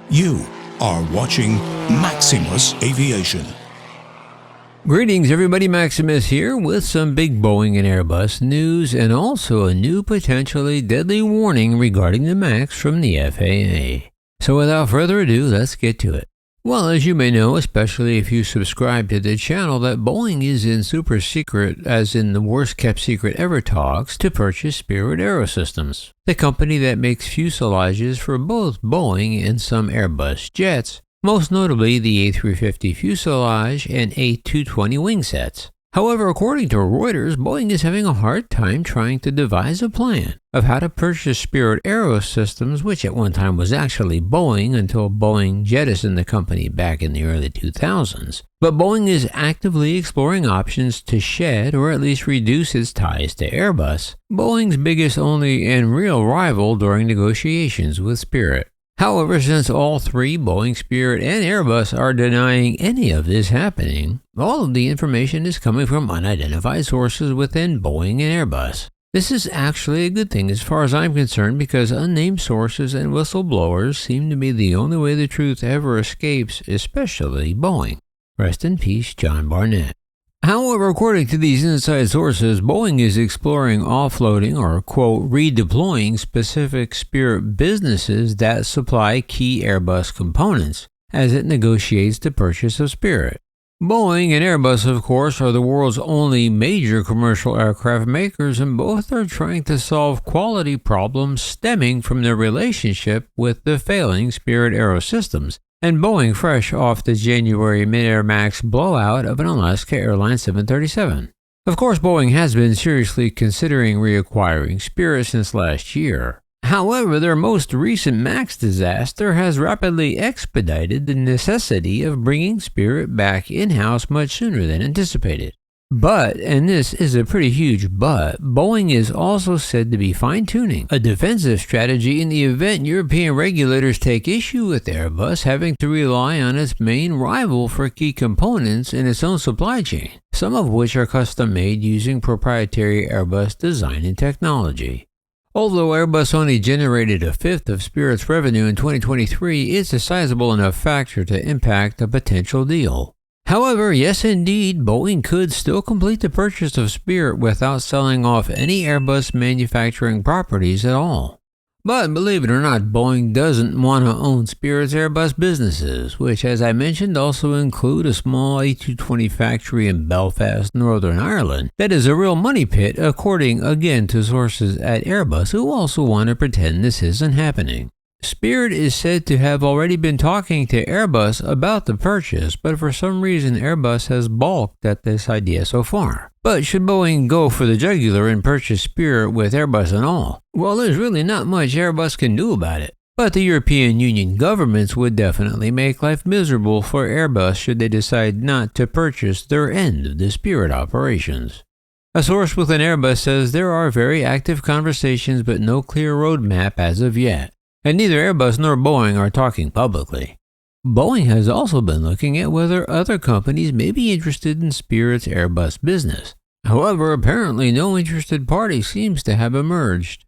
You are watching Maximus Aviation. Greetings everybody, Maximus here with some big Boeing and Airbus news and also a new potentially deadly warning regarding the MAX from the FAA. So without further ado, let's get to it. Well, as you may know, especially if you subscribe to the channel, that Boeing is in super secret, as in the worst kept secret ever, talks to purchase Spirit AeroSystems, the company that makes fuselages for both Boeing and some Airbus jets, most notably the A350 fuselage and A220 wing sets. However, according to Reuters, Boeing is having a hard time trying to devise a plan of how to purchase Spirit AeroSystems, which at one time was actually Boeing until Boeing jettisoned the company back in the early 2000s. But Boeing is actively exploring options to shed or at least reduce its ties to Airbus, Boeing's biggest only and real rival during negotiations with Spirit. However, since all three, Boeing, Spirit, and Airbus, are denying any of this happening, all of the information is coming from unidentified sources within Boeing and Airbus. This is actually a good thing as far as I'm concerned, because unnamed sources and whistleblowers seem to be the only way the truth ever escapes, especially Boeing. Rest in peace, John Barnett. However, according to these inside sources, Boeing is exploring offloading or, quote, redeploying specific Spirit businesses that supply key Airbus components as it negotiates the purchase of Spirit. Boeing and Airbus, of course, are the world's only major commercial aircraft makers, and both are trying to solve quality problems stemming from their relationship with the failing Spirit AeroSystems, and Boeing fresh off the January mid-air MAX blowout of an Alaska Airlines 737. Of course, Boeing has been seriously considering reacquiring Spirit since last year. However, their most recent MAX disaster has rapidly expedited the necessity of bringing Spirit back in-house much sooner than anticipated. But, and this is a pretty huge but, Boeing is also said to be fine-tuning a defensive strategy in the event European regulators take issue with Airbus having to rely on its main rival for key components in its own supply chain, some of which are custom-made using proprietary Airbus design and technology. Although Airbus only generated a fifth of Spirit's revenue in 2023, it's a sizable enough factor to impact a potential deal. However, yes indeed, Boeing could still complete the purchase of Spirit without selling off any Airbus manufacturing properties at all. But believe it or not, Boeing doesn't want to own Spirit's Airbus businesses, which, as I mentioned, also include a small A220 factory in Belfast, Northern Ireland, that is a real money pit, according again to sources at Airbus who also want to pretend this isn't happening. Spirit is said to have already been talking to Airbus about the purchase, but for some reason Airbus has balked at this idea so far. But should Boeing go for the jugular and purchase Spirit with Airbus and all? Well, there's really not much Airbus can do about it. But the European Union governments would definitely make life miserable for Airbus should they decide not to purchase their end of the Spirit operations. A source within Airbus says there are very active conversations but no clear roadmap as of yet, and neither Airbus nor Boeing are talking publicly. Boeing has also been looking at whether other companies may be interested in Spirit's Airbus business. However, apparently no interested party seems to have emerged.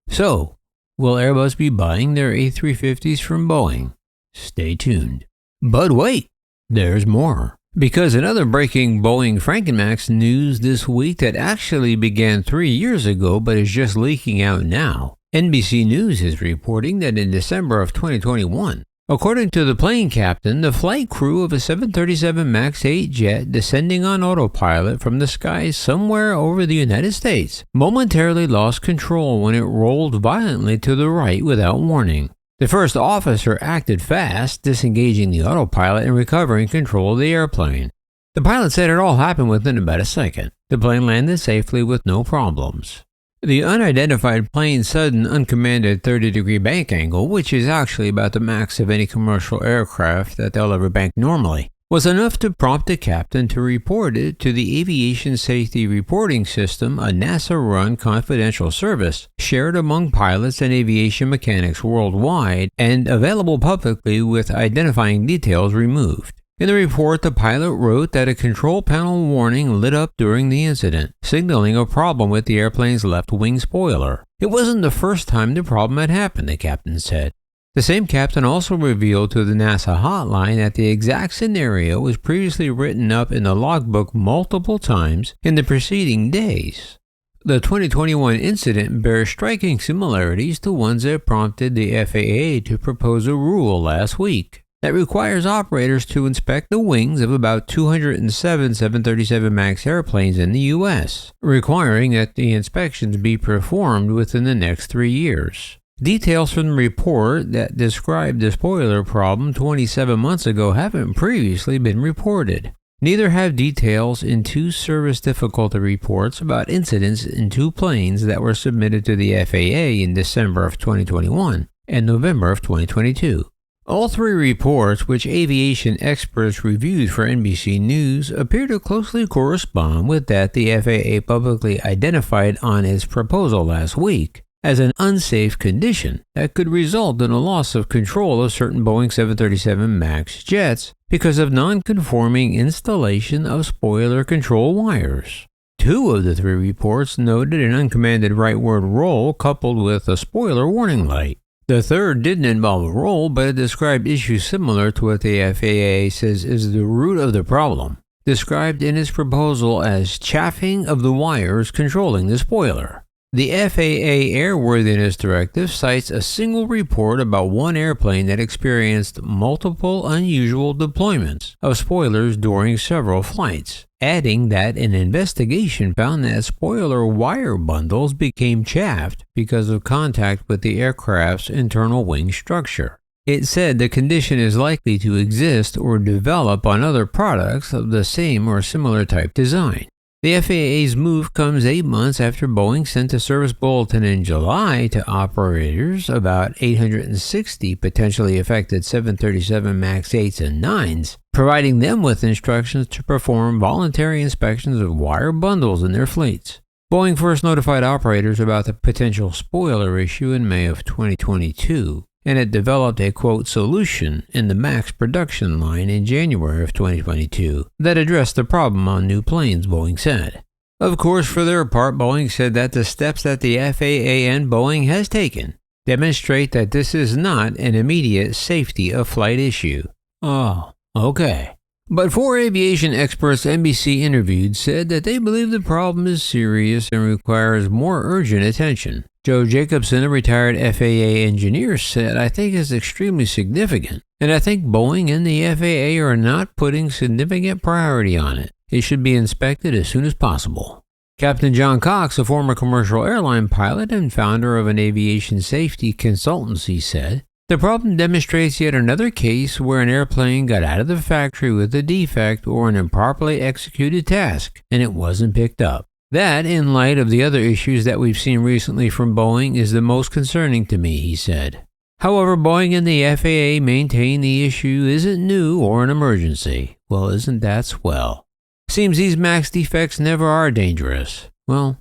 So, will Airbus be buying their A350s from Boeing? Stay tuned. But wait, there's more. Because another breaking Boeing Frankenmax news this week that actually began 3 years ago but is just leaking out now. NBC News is reporting that in December of 2021, according to the plane captain, the flight crew of a 737 MAX 8 jet descending on autopilot from the skies somewhere over the United States momentarily lost control when it rolled violently to the right without warning. The first officer acted fast, disengaging the autopilot and recovering control of the airplane. The pilot said it all happened within about a second. The plane landed safely with no problems. The unidentified plane's sudden uncommanded 30-degree bank angle, which is actually about the max of any commercial aircraft that they'll ever bank normally, was enough to prompt the captain to report it to the Aviation Safety Reporting System, a NASA-run confidential service shared among pilots and aviation mechanics worldwide and available publicly with identifying details removed. In the report, the pilot wrote that a control panel warning lit up during the incident, signaling a problem with the airplane's left wing spoiler. It wasn't the first time the problem had happened, the captain said. The same captain also revealed to the NASA hotline that the exact scenario was previously written up in the logbook multiple times in the preceding days. The 2021 incident bears striking similarities to ones that prompted the FAA to propose a rule last week that requires operators to inspect the wings of about 207 737 MAX airplanes in the U.S., requiring that the inspections be performed within the next 3 years. Details from the report that described the spoiler problem 27 months ago haven't previously been reported. Neither have details in 2 service difficulty reports about incidents in 2 planes that were submitted to the FAA in December of 2021 and November of 2022. All 3 reports, which aviation experts reviewed for NBC News, appear to closely correspond with that the FAA publicly identified on its proposal last week as an unsafe condition that could result in a loss of control of certain Boeing 737 MAX jets because of non-conforming installation of spoiler control wires. 2 of the 3 reports noted an uncommanded rightward roll coupled with a spoiler warning light. The third didn't involve a roll, but it described issues similar to what the FAA says is the root of the problem, described in its proposal as chaffing of the wires controlling the spoiler. The FAA Airworthiness Directive cites a single report about one airplane that experienced multiple unusual deployments of spoilers during several flights, adding that an investigation found that spoiler wire bundles became chaffed because of contact with the aircraft's internal wing structure. It said the condition is likely to exist or develop on other products of the same or similar type design. The FAA's move comes 8 months after Boeing sent a service bulletin in July to operators about 860 potentially affected 737 MAX 8s and 9s, providing them with instructions to perform voluntary inspections of wire bundles in their fleets. Boeing first notified operators about the potential spoiler issue in May of 2022. And it developed a, quote, solution in the MAX production line in January of 2022 that addressed the problem on new planes, Boeing said. Of course, for their part, Boeing said that the steps that the FAA and Boeing has taken demonstrate that this is not an immediate safety of flight issue. Oh, okay. But 4 aviation experts NBC interviewed said that they believe the problem is serious and requires more urgent attention. Joe Jacobson, a retired FAA engineer, said, "I think it's extremely significant, and I think Boeing and the FAA are not putting significant priority on it. It should be inspected as soon as possible." Captain John Cox, a former commercial airline pilot and founder of an aviation safety consultancy, said, "The problem demonstrates yet another case where an airplane got out of the factory with a defect or an improperly executed task, and it wasn't picked up. That, in light of the other issues that we've seen recently from Boeing, is the most concerning to me," he said. However, Boeing and the FAA maintain the issue isn't new or an emergency. Well, isn't that swell? Seems these MAX defects never are dangerous. Well,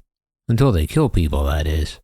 until they kill people, that is.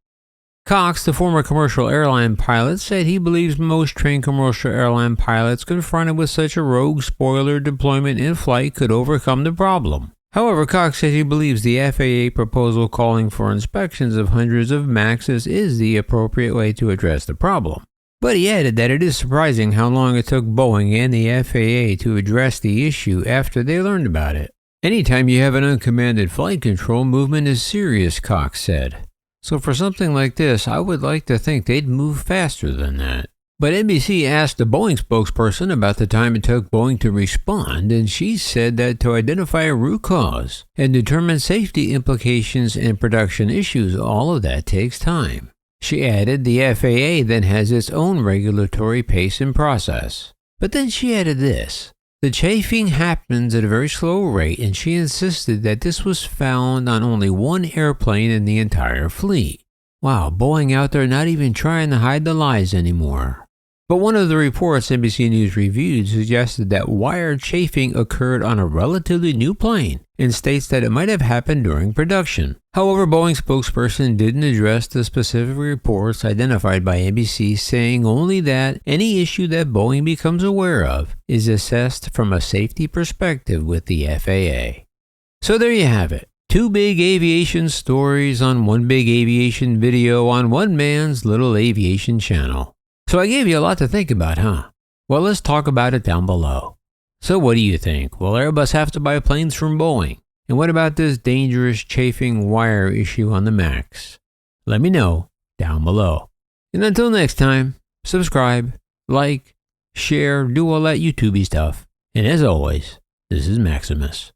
Cox, the former commercial airline pilot, said he believes most trained commercial airline pilots confronted with such a rogue spoiler deployment in flight could overcome the problem. However, Cox said he believes the FAA proposal calling for inspections of hundreds of MAXs is the appropriate way to address the problem. But he added that it is surprising how long it took Boeing and the FAA to address the issue after they learned about it. "Anytime you have an uncommanded flight control, movement is serious," Cox said. "So for something like this, I would like to think they'd move faster than that." But NBC asked a Boeing spokesperson about the time it took Boeing to respond, and she said that to identify a root cause and determine safety implications and production issues, all of that takes time. She added the FAA then has its own regulatory pace and process. But then she added this: "The chafing happens at a very slow rate," and she insisted that this was found on only one airplane in the entire fleet. Wow, Boeing out there not even trying to hide the lies anymore. But one of the reports NBC News reviewed suggested that wire chafing occurred on a relatively new plane and states that it might have happened during production. However, Boeing spokesperson didn't address the specific reports identified by NBC, saying only that any issue that Boeing becomes aware of is assessed from a safety perspective with the FAA. So there you have it. 2 big aviation stories on one big aviation video on one man's little aviation channel. So I gave you a lot to think about, huh? Well, let's talk about it down below. So what do you think? Will Airbus have to buy planes from Boeing? And what about this dangerous chafing wire issue on the MAX? Let me know down below. And until next time, subscribe, like, share, do all that YouTubey stuff. And as always, this is Maximus.